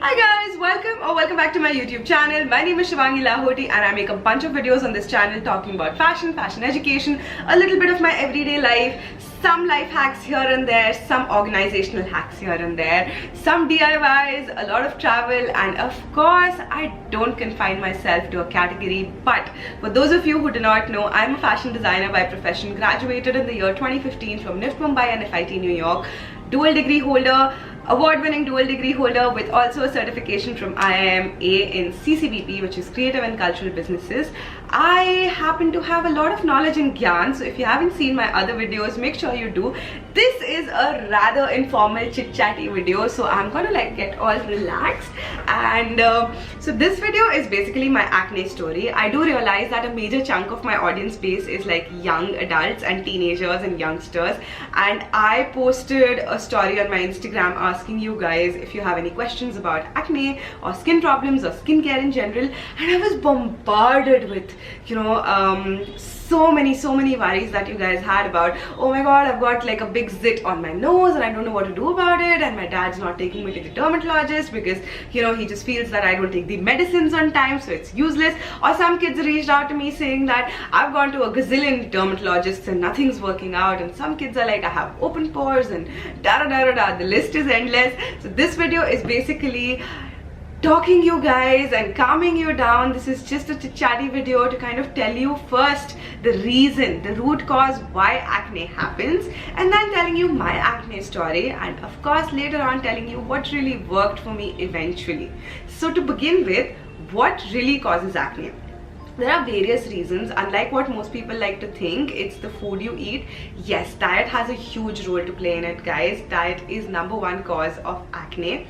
Hi guys, welcome back to my YouTube channel. My name is Shivangi Lahoty and I make a bunch of videos on this channel talking about fashion education, a little bit of my everyday life, some life hacks here and there, some organizational hacks here and there, some DIYs, a lot of travel, and of course I don't confine myself to a category. But for those of you who do not know, I'm a fashion designer by profession, graduated in the year 2015 from NIFT Bombay and FIT New York, dual degree holder, award-winning dual degree holder with also a certification from IIMA in CCBP, which is Creative and Cultural Businesses. I happen to have a lot of knowledge in Gyan, so if you haven't seen my other videos, make sure you do. This is a rather informal chit-chatty video, so I'm gonna get all relaxed. And so this video is basically my acne story. I do realize that a major chunk of my audience base is young adults and teenagers and youngsters, and I posted a story on my Instagram asking you guys if you have any questions about acne or skin problems or skincare in general, and I was bombarded with so many worries that you guys had about, oh my god, I've got a big zit on my nose and I don't know what to do about it, and my dad's not taking me to the dermatologist because he just feels that I don't take the medicines on time, so it's useless. Or some kids reached out to me saying that I've gone to a gazillion dermatologists and nothing's working out, and some kids are like, I have open pores and the list is endless. So this video is basically talking you guys and calming you down. This is just a chatty video to kind of tell you first the reason, the root cause why acne happens, and then telling you my acne story, and of course later on telling you what really worked for me eventually. So to begin with, what really causes acne? There are various reasons. Unlike what most people like to think, it's the food you eat. Yes, diet has a huge role to play in it, guys. Diet is #1 cause of acne.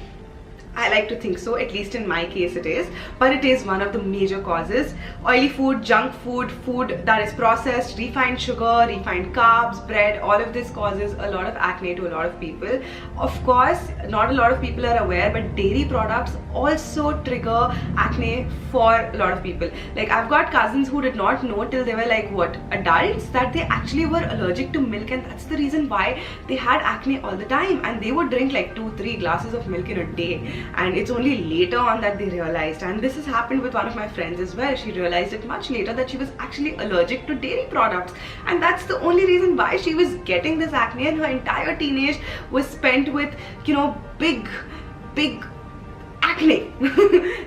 I like to think so, at least in my case it is, but it is one of the major causes. Oily food, junk food, food that is processed, refined sugar, refined carbs, bread, all of this causes a lot of acne to a lot of people. Of course, not a lot of people are aware, but dairy products also trigger acne for a lot of people. I've got cousins who did not know till they were adults, that they actually were allergic to milk, and that's the reason why they had acne all the time, and they would drink 2-3 glasses of milk in a day. And it's only later on that they realized, and this has happened with one of my friends as well. She realized it much later that she was actually allergic to dairy products, and that's the only reason why she was getting this acne, and her entire teenage was spent with big acne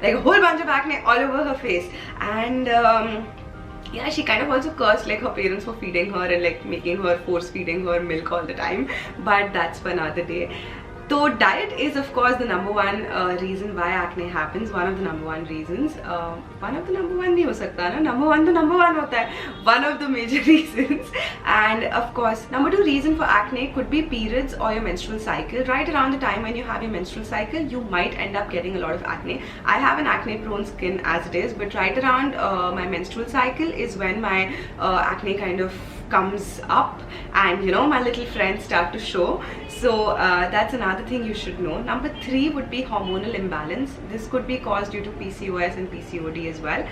a whole bunch of acne all over her face. And yeah, she kind of also cursed her parents for feeding her and making her, force feeding her milk all the time, but that's for another day. So diet is of course the #1 reason why acne happens, one of the #1 reasons. One of the #1 nahi ho sakta na, #1 to #1 hota hai, one of the major reasons. And of course, #2 reason for acne could be periods or your menstrual cycle. Right around the time when you have your menstrual cycle, you might end up getting a lot of acne. I have an acne prone skin as it is, but right around my menstrual cycle is when my acne kind of comes up, and my little friends start to show. So that's another thing you should know. #3 would be hormonal imbalance. This could be caused due to PCOS and PCOD as well,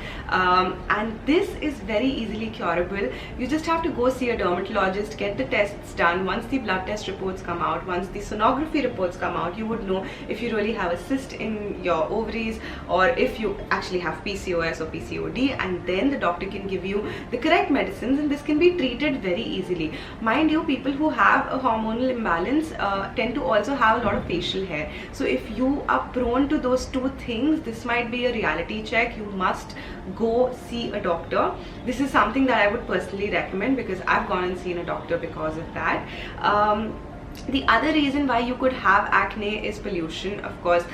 and this is very easily curable. You just have to go see a dermatologist, get the tests done. Once the blood test reports come out, once the sonography reports come out, you would know if you really have a cyst in your ovaries or if you actually have PCOS or PCOD, and then the doctor can give you the correct medicines, and this can be treated very easily. Mind you, people who have a hormonal imbalance tend to also have a lot of facial hair. So if you are prone to those two things, this might be a reality check. You must go see a doctor. This is something that I would personally recommend because I've gone and seen a doctor because of that. The other reason why you could have acne is pollution. Of course,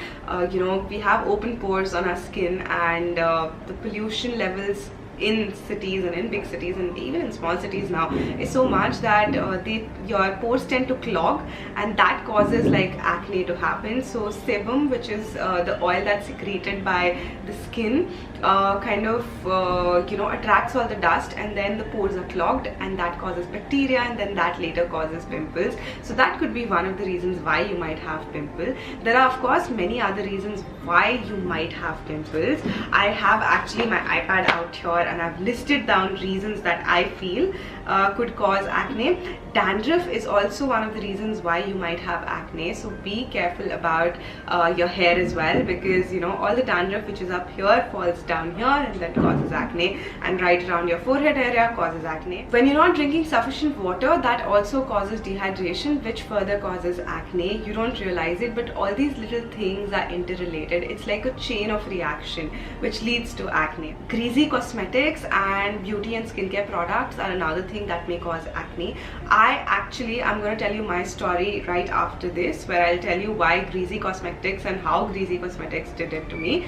we have open pores on our skin, and the pollution levels in cities and in big cities and even in small cities now is so much that your pores tend to clog, and that causes acne to happen. So sebum, which is the oil that's secreted by the skin, kind of attracts all the dust, and then the pores are clogged, and that causes bacteria, and then that later causes pimples. So that could be one of the reasons why you might have pimples. There are of course many other reasons why you might have pimples. I have actually my iPad out here, and I've listed down reasons that I feel could cause acne. Dandruff is also one of the reasons why you might have acne, so be careful about your hair as well, because you know, all the dandruff which is up here falls down here and that causes acne, and right around your forehead area causes acne. When you're not drinking sufficient water, that also causes dehydration, which further causes acne. You don't realize it, but all these little things are interrelated. It's like a chain of reaction which leads to acne. Greasy cosmetics and beauty and skincare products are another thing that may cause acne. I'm going to tell you my story right after this, where I'll tell you why greasy cosmetics and how greasy cosmetics did it to me.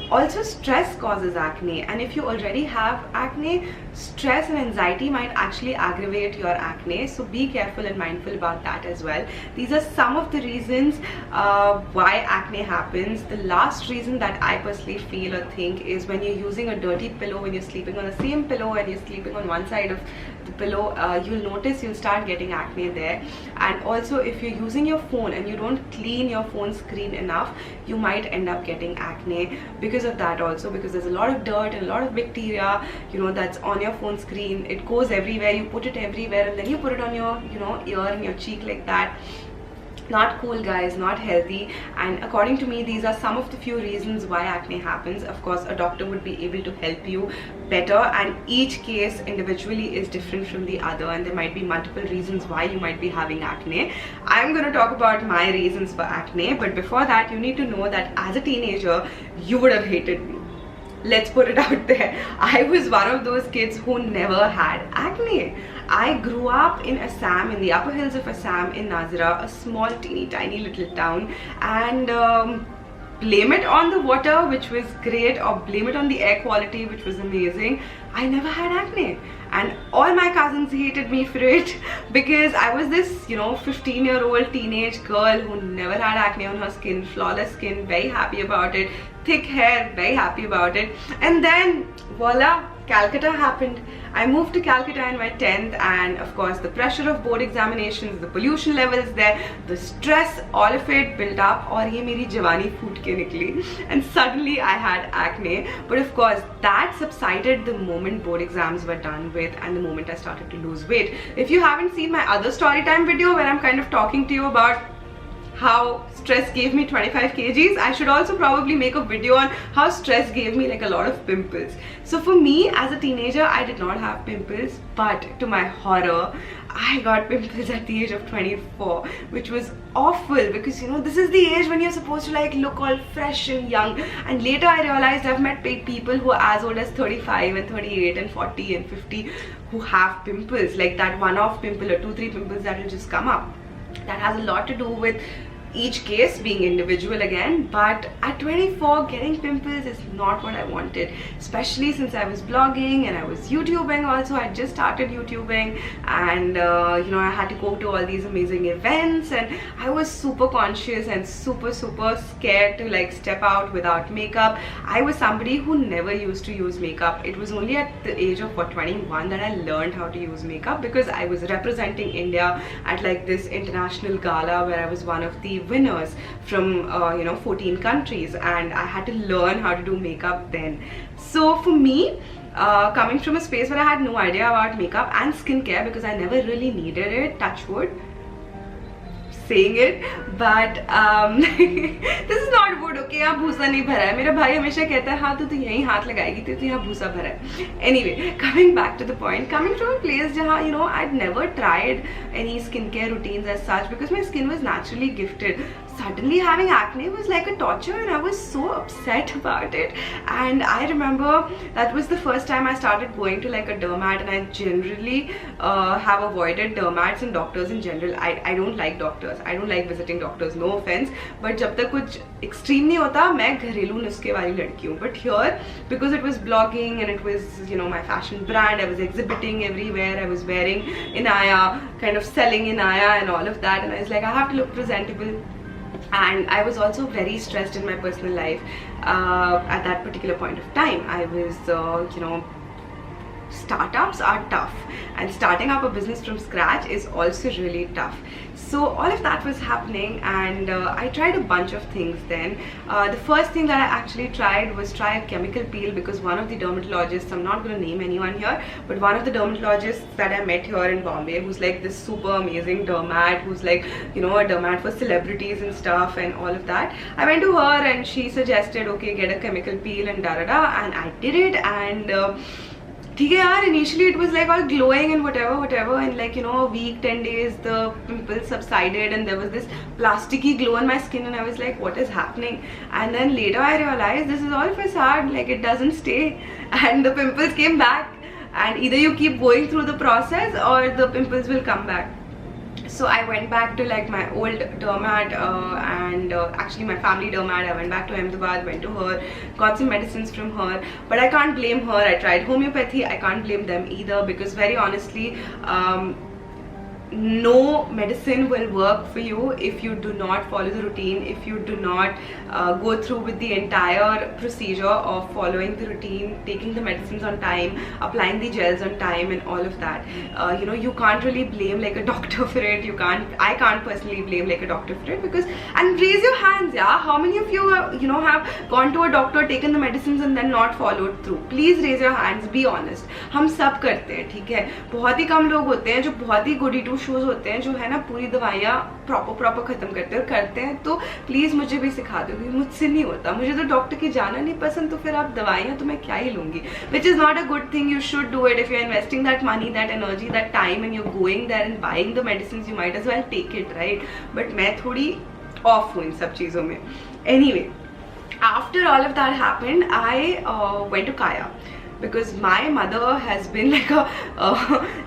Also, stress causes acne, and if you already have acne, stress and anxiety might actually aggravate your acne, so be careful and mindful about that as well. These are some of the reasons why acne happens. The last reason that I personally feel or think is when you're using a dirty pillow, when you're sleeping on the same pillow and you're sleeping on one side of the pillow, you'll notice you'll start getting acne there. And also, if you're using your phone and you don't clean your phone screen enough, you might end up getting acne because of that also, because there's a lot of dirt and a lot of bacteria, you know, that's on your phone screen. It goes everywhere, you put it everywhere, and then you put it on your, you know, ear and your cheek like that. Not cool, guys, not healthy. And according to me, these are some of the few reasons why acne happens. Of course, a doctor would be able to help you better, and each case individually is different from the other, and there might be multiple reasons why you might be having acne. I'm going to talk about my reasons for acne, but before that, you need to know that as a teenager, you would have hated me. Let's put it out there. I was one of those kids who never had acne. I grew up in Assam, in the upper hills of Assam, in Nazira, a small teeny tiny little town, and blame it on the water, which was great, or blame it on the air quality, which was amazing, I never had acne. And all my cousins hated me for it, because I was this, you know, 15-year-old teenage girl who never had acne on her skin, flawless skin, very happy about it, thick hair, very happy about it. And then voila, Calcutta happened. I moved to Calcutta in my 10th, and of course the pressure of board examinations, the pollution levels there, the stress, all of it built up, और ये मेरी जवानी फूट के निकली, and suddenly I had acne. But of course that subsided the moment board exams were done with and the moment I started to lose weight. If you haven't seen my other story time video where I'm kind of talking to you about how stress gave me 25 kgs, I should also probably make a video on how stress gave me like a lot of pimples. So for me as a teenager, I did not have pimples, but to my horror, I got pimples at the age of 24, which was awful, because you know, this is the age when you're supposed to like look all fresh and young. And later I realized I've met people who are as old as 35 and 38 and 40 and 50 who have pimples, like that one-off pimple or 2-3 pimples that will just come up. That has a lot to do with each case being individual again, but at 24 getting pimples is not what I wanted, especially since I was blogging and I was YouTubing also. I just started YouTubing, and you know, I had to go to all these amazing events, and I was super conscious and super scared to like step out without makeup. I was somebody who never used to use makeup. It was only at the age of 21 that I learned how to use makeup, because I was representing India at like this international gala where I was one of the winners from you know, 14 countries, and I had to learn how to do makeup then. So for me, coming from a space where I had no idea about makeup and skincare, because I never really needed it, touch wood, saying it, but this is not wood, okay? यहाँ भूसा नहीं भरा है. मेरा भाई हमेशा कहता है हाँ तो यहीं हाथ लगाएगी तो यहाँ भूसा भरा है. Anyway, coming back to the point, coming from a place जहाँ, you know, I'd never tried any skincare routines as such, because my skin was naturally gifted. Suddenly having acne was like a torture, and I was so upset about it. And I remember that was the first time I started going to like a dermat, and I generally have avoided dermats and doctors in general. I don't like doctors. I don't like visiting doctors, no offense, but जब तक कुछ extreme नहीं होता, मैं घरेलू नुस्खे वाली लड़की हूँ. But here, because it was blogging and it was, you know, my fashion brand, I was exhibiting everywhere, I was wearing Inaya, kind of selling Inaya and all of that, and I was like, I have to look presentable. And I was also very stressed in my personal life at that particular point of time. I was, you know, startups are tough, and starting up a business from scratch is also really tough. So all of that was happening, and I tried a bunch of things then. The first thing that I actually tried was try a chemical peel, because one of the dermatologists, I'm not going to name anyone here, but one of the dermatologists that I met here in Bombay, who's like this super amazing dermat, who's like, you know, a dermat for celebrities and stuff and all of that. I went to her and she suggested, okay, get a chemical peel and da-da-da, and I did it, and initially it was like all glowing and whatever, and like, you know, a week, 10 days, the pimples subsided and there was this plasticky glow on my skin, and I was like, what is happening? And then later I realized this is all facade, like it doesn't stay, and the pimples came back, and either you keep going through the process or the pimples will come back. So I went back to like my old dermat, and actually my family dermat. I went back to Ahmedabad, went to her, got some medicines from her, but I can't blame her. I tried homeopathy, I can't blame them either, because very honestly, no medicine will work for you if you do not follow the routine, if you do not go through with the entire procedure of following the routine, taking the medicines on time, applying the gels on time and all of that. You know, you can't really blame like a doctor for it. I can't personally blame like a doctor for it, because, and raise your hands, yeah, how many of you you know, have gone to a doctor, taken the medicines and then not followed through? Please raise your hands, be honest. हम सब करते हैं, ठीक है? बहुत ही कम लोग होते हैं जो बहुत ही goody two shoes होते हैं, जो है ना पूरी दवाइयाँ प्रॉपर खत्म करते हैं तो प्लीज मुझे भी सिखा दो, मुझसे नहीं होता, मुझे तो डॉक्टर की जाना नहीं पसंद, तो फिर आप दवाइयाँ तो मैं क्या ही लूंगी, which is not a good thing. You should do it if you're investing that money, that energy, that time, and you're going there and buying the medicines, you might as well take it, right? But मैं थोड़ी off हूँ इन सब चीज़ों में. Anyway, after all of that happened, I went to Kaya, because my mother has been like a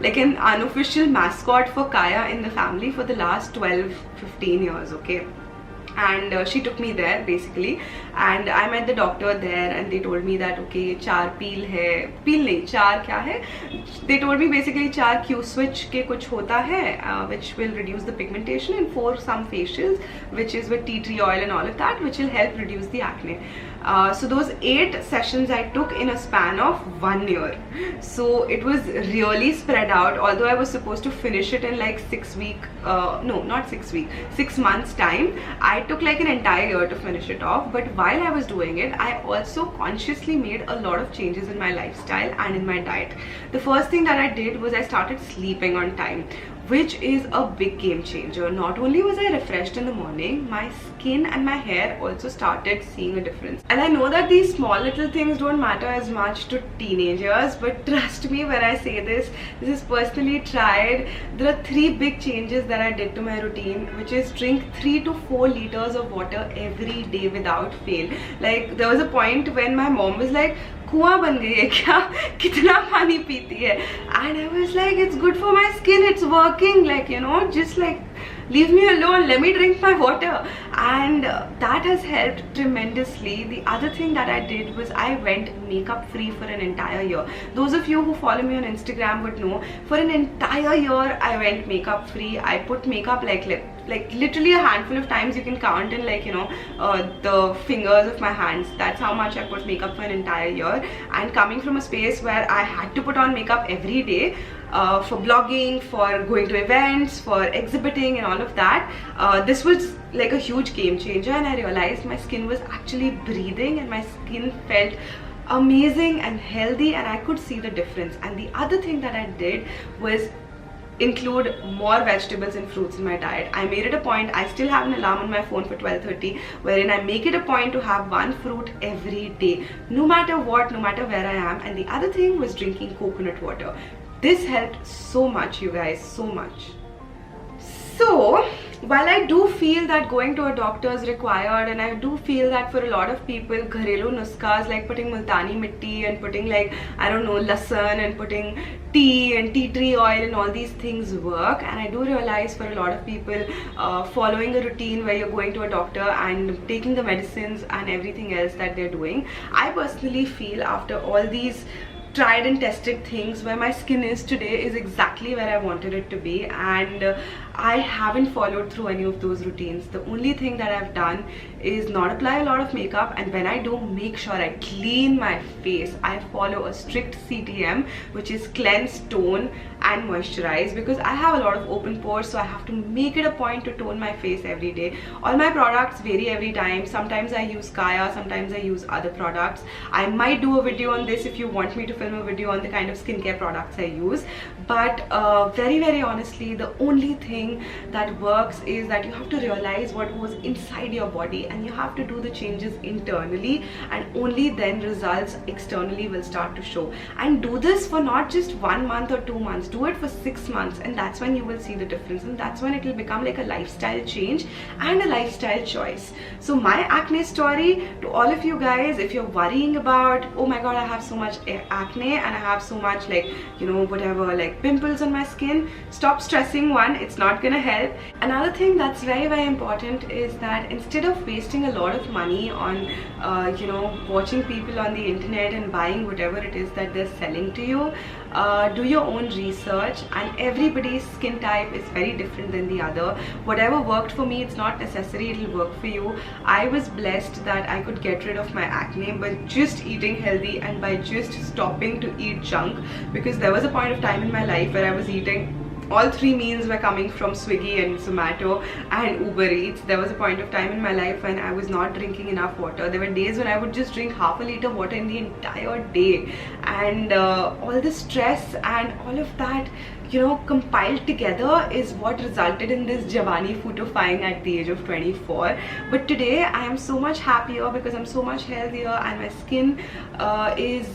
like an unofficial mascot for Kaya in the family for the last 12-15 years, okay? And she took me there basically, and I met the doctor there, and they told me that okay, 4 peel hai, peel nahi, 4 kya hai, they told me basically 4 Q switch ke kuch hota hai, which will reduce the pigmentation, and 4 some facials, which is with tea tree oil and all of that, which will help reduce the acne. So those 8 sessions I took in a span of 1 year. So it was really spread out, although I was supposed to finish it in like 6 weeks, no, not 6 weeks, 6 months time. I took like an entire year to finish it off, but while I was doing it, I also consciously made a lot of changes in my lifestyle and in my diet. The first thing that I did was I started sleeping on time, which is a big game changer. Not only was I refreshed in the morning, my skin and my hair also started seeing a difference. And I know that these small little things don't matter as much to teenagers, but trust me when I say this is personally tried. There are 3 big changes that I did to my routine, which is drink 3 to 4 liters of water every day without fail. Like there was a point when my mom was like, कुआं बन गई है क्या, कितना पानी पीती है? And I was like, it's good for my skin, it's working, like, you know, just like leave me alone, let me drink my water. And that has helped tremendously. The other thing that I did was I went makeup free for an entire year. Those of you who follow me on Instagram would know, for an entire year I went makeup free. I put makeup like literally a handful of times, you can count in like, you know, the fingers of my hands. That's how much I put makeup for an entire year. And coming from a space where I had to put on makeup every day, for blogging, for going to events, for exhibiting and all of that, this was like a huge game changer, and I realized my skin was actually breathing and my skin felt amazing and healthy, and I could see the difference. And the other thing that I did was include more vegetables and fruits in my diet. I made it a point, I still have an alarm on my phone for 12:30, wherein I make it a point to have 1 fruit every day, no matter what, no matter where I am. And the other thing was drinking coconut water. This helped so much, you guys, so much. So while I do feel that going to a doctor is required, and I do feel that for a lot of people, gharelu nuskas like putting multani mitti and putting like, I don't know, lasan and putting tea and tea tree oil and all these things work, and I do realize for a lot of people, following a routine where you're going to a doctor and taking the medicines and everything else that they're doing, I personally feel after all these tried and tested things, where my skin is today is exactly where I wanted it to be. And I haven't followed through any of those routines. The only thing that I've done is not apply a lot of makeup, and when I do, make sure I clean my face. I follow a strict CTM, which is cleanse, tone and moisturize, because I have a lot of open pores, so I have to make it a point to tone my face every day. All my products vary every time. Sometimes I use Kaya, sometimes I use other products. I might do a video on this if you want me to film a video on the kind of skincare products I use, but very honestly, the only thing that works is that you have to realize what goes inside your body, and you have to do the changes internally, and only then results externally will start to show. And do this for not just 1 month or 2 months, do it for 6 months, and that's when you will see the difference, and that's when it will become like a lifestyle change and a lifestyle choice. So my acne story to all of you guys, if you're worrying about, oh my god, I have so much acne and I have so much, like, you know, whatever, like pimples on my skin, stop stressing. One, it's not gonna help. Another thing that's very important is that instead of wasting a lot of money on you know, watching people on the internet and buying whatever it is that they're selling to you, do your own research. And everybody's skin type is very different than the other. Whatever worked for me, it's not necessary it'll work for you. I was blessed that I could get rid of my acne by just eating healthy and by just stopping to eat junk, because there was a point of time in my life where I was eating, all 3 meals were coming from Swiggy and Zomato and Uber Eats. There was a point of time in my life when I was not drinking enough water. There were days when I would just drink half a liter water in the entire day, and all the stress and all of that, you know, compiled together is what resulted in this Javani photoifying at the age of 24. But today I am so much happier because I'm so much healthier, and my skin is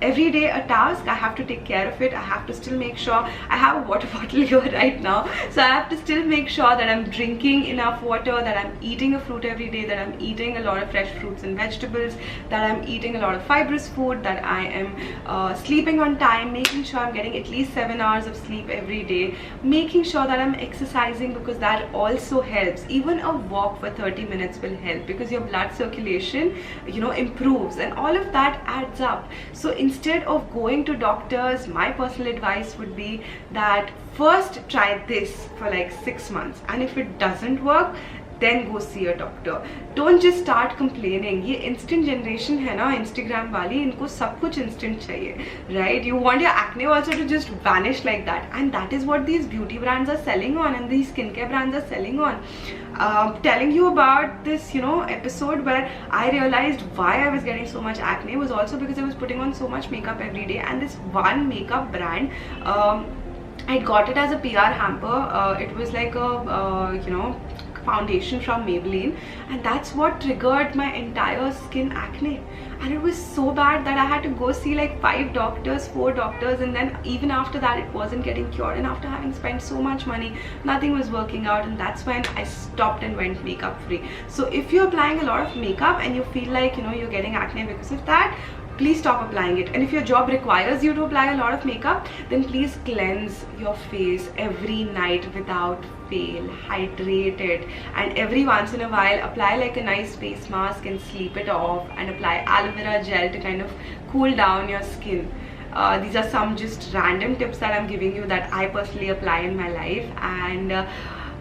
every day a task. I have to take care of it. I have to still make sure I have a water bottle here right now, so I have to still make sure that I'm drinking enough water, that I'm eating a fruit every day, that I'm eating a lot of fresh fruits and vegetables, that I'm eating a lot of fibrous food, that I am sleeping on time, making sure I'm getting at least 7 hours of sleep every day, making sure that I'm exercising, because that also helps. Even a walk for 30 minutes will help, because your blood circulation, you know, improves, and all of that adds up. So instead of going to doctors, my personal advice would be that first try this for like 6 months, and if it doesn't work, then go see a doctor. Don't just start complaining. ये instant generation है ना, Instagram वाली, इनको सब कुछ instant चाहिए, right? You want your acne also to just vanish like that, and that is what these beauty brands are selling on, and these skincare brands are selling on. Telling you about this, you know, episode where I realized why I was getting so much acne was also because I was putting on so much makeup every day, and this one makeup brand, I got it as a PR hamper. It was like a you know, foundation from Maybelline, and that's what triggered my entire skin acne. And it was so bad that I had to go see like 5 doctors, 4 doctors, and then even after that it wasn't getting cured, and after having spent so much money, nothing was working out, and that's when I stopped and went makeup free. So if you're applying a lot of makeup and you feel like, you know, you're getting acne because of that, please stop applying it. And if your job requires you to apply a lot of makeup, then please cleanse your face every night without fail. Hydrate it, and every once in a while apply like a nice face mask and sleep it off, and apply aloe vera gel to kind of cool down your skin. These are some just random tips that I'm giving you that I personally apply in my life. And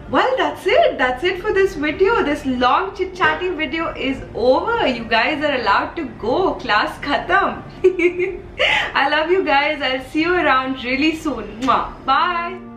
well, that's it for this video. This long chit chatty video is over. You guys are allowed to go. Class khatam. I love you guys. I'll see you around really soon. Mwah. Bye.